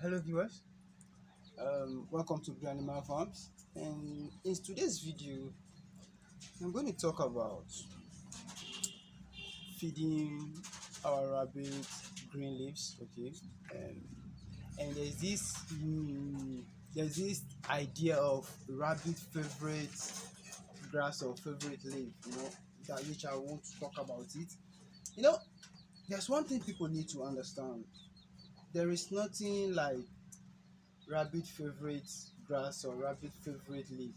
Hello viewers, welcome to Blue Animal Farms, and in today's video I'm going to talk about feeding our rabbits green leaves. Okay, um, and there's this idea of rabbit favorite grass or favorite leaf, that which I want to talk about it. you know there's one thing people need to understand. There is nothing like rabbit favorite grass or rabbit favorite leaf.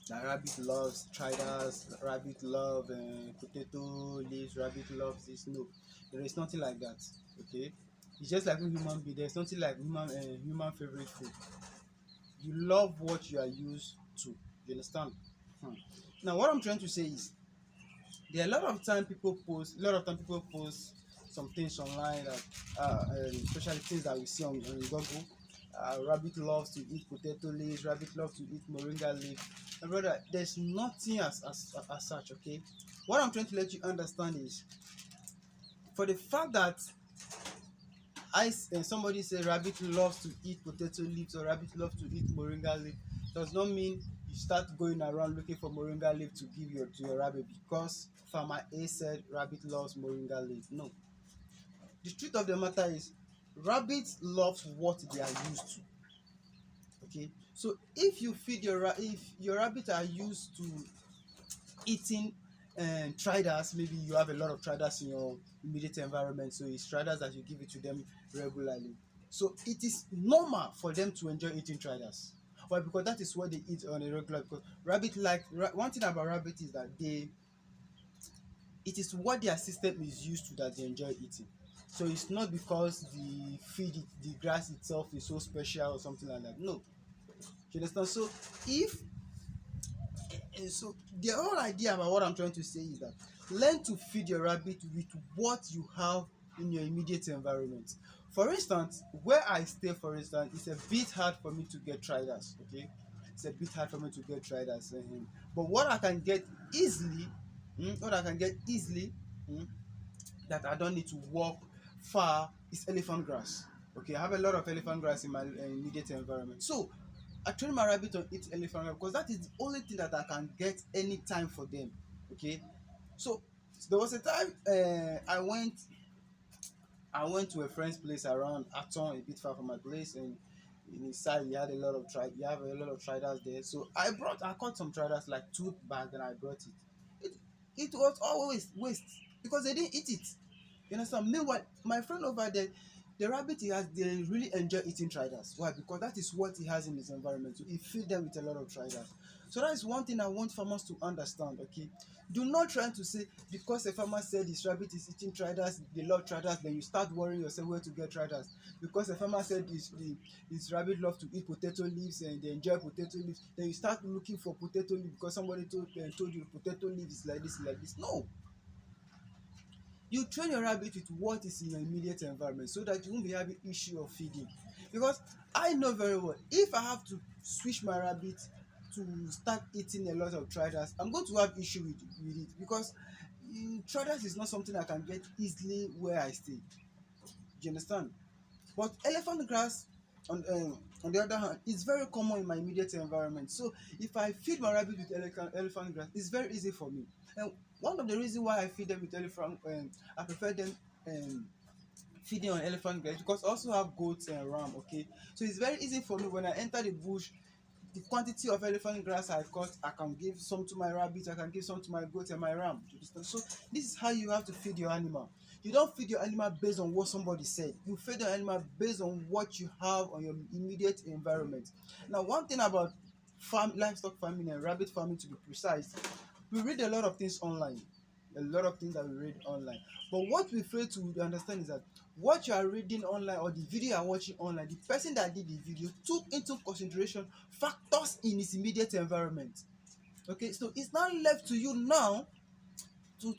That rabbit loves triders, rabbit love potato leaves, rabbit loves this. No, there is nothing like that. Okay, it's just like a human being. There's nothing like human favorite food. You love what you are used to. You understand? Hmm. Now, what I'm trying to say is there are a lot of time people post some things online that especially things that we see on Google. Rabbit loves to eat potato leaves, rabbit loves to eat moringa leaf. My brother, there's nothing as such. Okay, what I'm trying to let you understand is for the fact that somebody say rabbit loves to eat potato leaves or rabbit loves to eat moringa leaf does not mean you start going around looking for moringa leaf to give your rabbit because farmer A said rabbit loves moringa leaf. No, the truth of the matter is rabbits loves what they are used to. Okay, so if you feed if your rabbit are used to eating traders, maybe you have a lot of traders in your immediate environment, so it's traders that you give it to them regularly, so it is normal for them to enjoy eating traders. Why? Because that is what they eat on a regular. Because one thing about rabbit is that it is what their system is used to that they enjoy eating. So it's not because the grass itself is so special or something like that. No, you understand? So if and so the whole idea about what I'm trying to say is that learn to feed your rabbit with what you have in your immediate environment. For instance, where I stay, for instance, it's a bit hard for me to get traders. Okay, it's a bit hard for me to get traders. But what I can get easily, mm, that I don't need to walk far is elephant grass. Okay, I have a lot of elephant grass in my immediate environment. So I train my rabbit to eat elephant grass because that is the only thing that I can get anytime for them. Okay, so there was a time I went to a friend's place around Aton, a bit far from my place, and in his side he have a lot of traders there. So I caught some traders like two bags and I brought it. It it was always waste because they didn't eat it. You understand? Meanwhile, my friend over there, the rabbit they really enjoy eating triders. Why? Because that is what he has in his environment. So he feed them with a lot of triders. So that is one thing I want farmers to understand. Okay, do not try to say because a farmer said his rabbit is eating triders, they love triders, then you start worrying yourself where to get triders. Because a farmer said his rabbit love to eat potato leaves and they enjoy potato leaves, then you start looking for potato leaf because somebody told you potato leaf is like this, like this. No, you train your rabbit with what is in your immediate environment so that you won't be having issue of feeding. Because I know very well if I have to switch my rabbit to start eating a lot of traders, I'm going to have issue with it because traders is not something I can get easily where I stay. Do you understand? But elephant grass, on the other hand, is very common in my immediate environment. So if I feed my rabbit with elephant grass, it's very easy for me. And one of the reasons why I feed them with elephant, I prefer them feeding on elephant grass because I also have goats and ram. Okay, so it's very easy for me when I enter the bush. The quantity of elephant grass I cut, I can give some to my rabbit, I can give some to my goat and my ram. So this is how you have to feed your animal. You don't feed your animal based on what somebody said. You feed your animal based on what you have on your immediate environment. Now, one thing about livestock farming and rabbit farming, to be precise, we read a lot of things online, a lot of things that we read online, but what we fail to understand is that what you are reading online or the video you are watching online, the person that did the video took into consideration factors in his immediate environment. Okay, so it's now left to you now to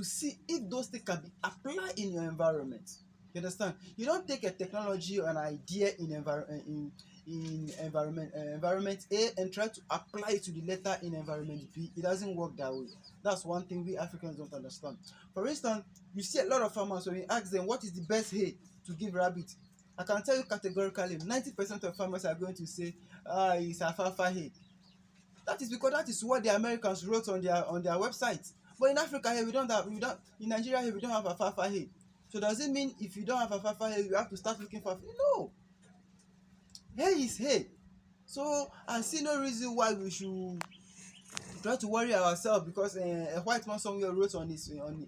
see if those things can be applied in your environment. You understand? You don't take a technology or an idea in environment A and try to apply it to the letter in environment B. It doesn't work that way. That's one thing we Africans don't understand. For instance, you see a lot of farmers, when you ask them what is the best hay to give rabbit, I can tell you categorically 90% of farmers are going to say, it's alfalfa hay. That is because that is what the Americans wrote on their website. But in Africa here, we don't in Nigeria here, we don't have alfalfa hay. So does it mean if you don't have alfalfa hay, you have to start looking for? No, hay is hay. So I see no reason why we should try to worry ourselves because a white man somewhere wrote on his on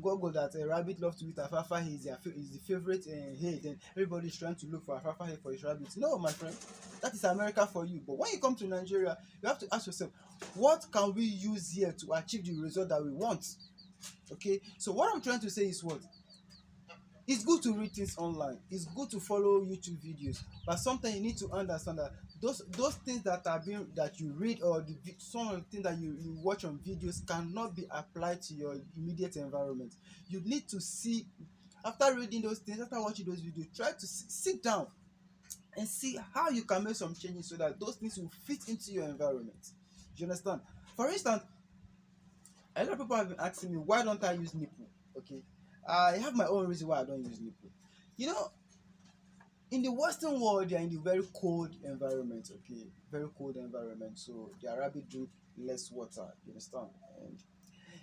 Google that a rabbit loves to eat alfalfa hay is the favorite hay. Then everybody's trying to look for alfalfa hay for his rabbits. No, my friend, that is America for you. But when you come to Nigeria, you have to ask yourself, what can we use here to achieve the result that we want? Okay, so what I'm trying to say is what? It's good to read things online, it's good to follow YouTube videos, but sometimes you need to understand that those things that are being that you read or some of the things that you watch on videos cannot be applied to your immediate environment. You need to see, after reading those things, after watching those videos, try to sit down and see how you can make some changes so that those things will fit into your environment. You understand? For instance, a lot of people have been asking me, why don't I use nipple? Okay, I have my own reason why I don't use nipple. You know, in the Western world, they are in the very cold environment. Okay, very cold environment. So their rabbit drink less water. You understand?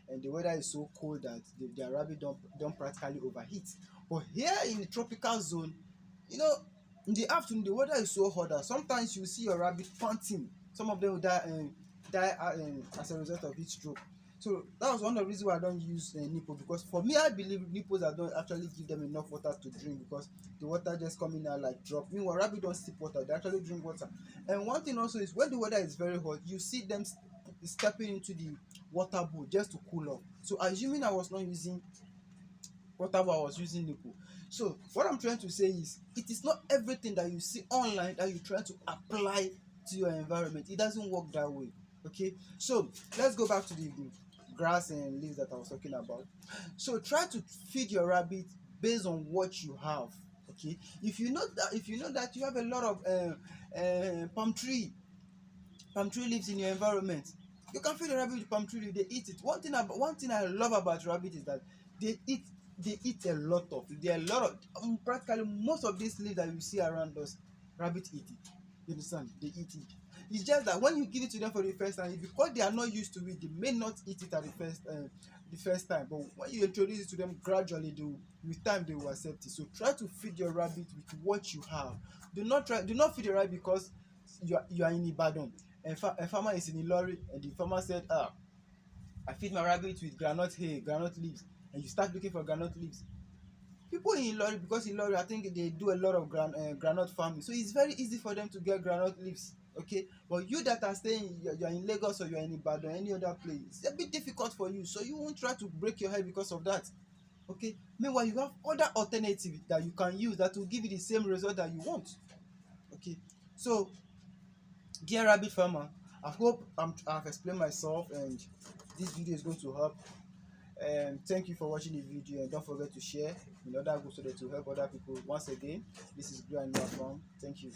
And the weather is so cold that their rabbit don't practically overheat. But here in the tropical zone, you know, in the afternoon the weather is so hot that sometimes you see your rabbit panting. Some of them will die as a result of heat stroke. So that was one of the reasons why I don't use nipple, because for me I believe nipples I don't actually give them enough water to drink, because the water just coming out like drop. Meanwhile rabbit don't sip water, they actually drink water. And one thing also is when the weather is very hot, you see them stepping into the water bowl just to cool off. So assuming I was not using water bowl, I was using nipple. So what I'm trying to say is, it is not everything that you see online that you try to apply to your environment. It doesn't work that way. Okay, so let's go back to the grass and leaves that I was talking about. So try to feed your rabbit based on what you have. Okay, if you know that you have a lot of palm tree leaves in your environment, you can feed the rabbit with palm tree leaf. They eat it. One thing I love about rabbit is that they eat they eat a lot of, there are a lot of practically most of these leaves that you see around us, rabbit eat it. You understand? They eat it. It's just that when you give it to them for the first time, because they are not used to it, they may not eat it at the first time. But when you introduce it to them gradually, with time they will accept it. So try to feed your rabbit with what you have. Do not feed the rabbit because you are in Ibadan, and a farmer is in Ilori, and the farmer said, I feed my rabbit with groundnut hay, groundnut leaves, and you start looking for groundnut leaves. People in Ilori, because in Ilori I think they do a lot of groundnut farming, so it's very easy for them to get groundnut leaves. Okay, but you that are staying, you are in Lagos or you are in Ibadan, any other place, it's a bit difficult for you, so you won't try to break your head because of that. Okay, meanwhile you have other alternatives that you can use that will give you the same result that you want. Okay, so dear rabbit farmer, I hope I've explained myself and this video is going to help. Thank you for watching the video, and don't forget to share in other groups so that to help other people. Once again, this is Grandma Farm. Thank you.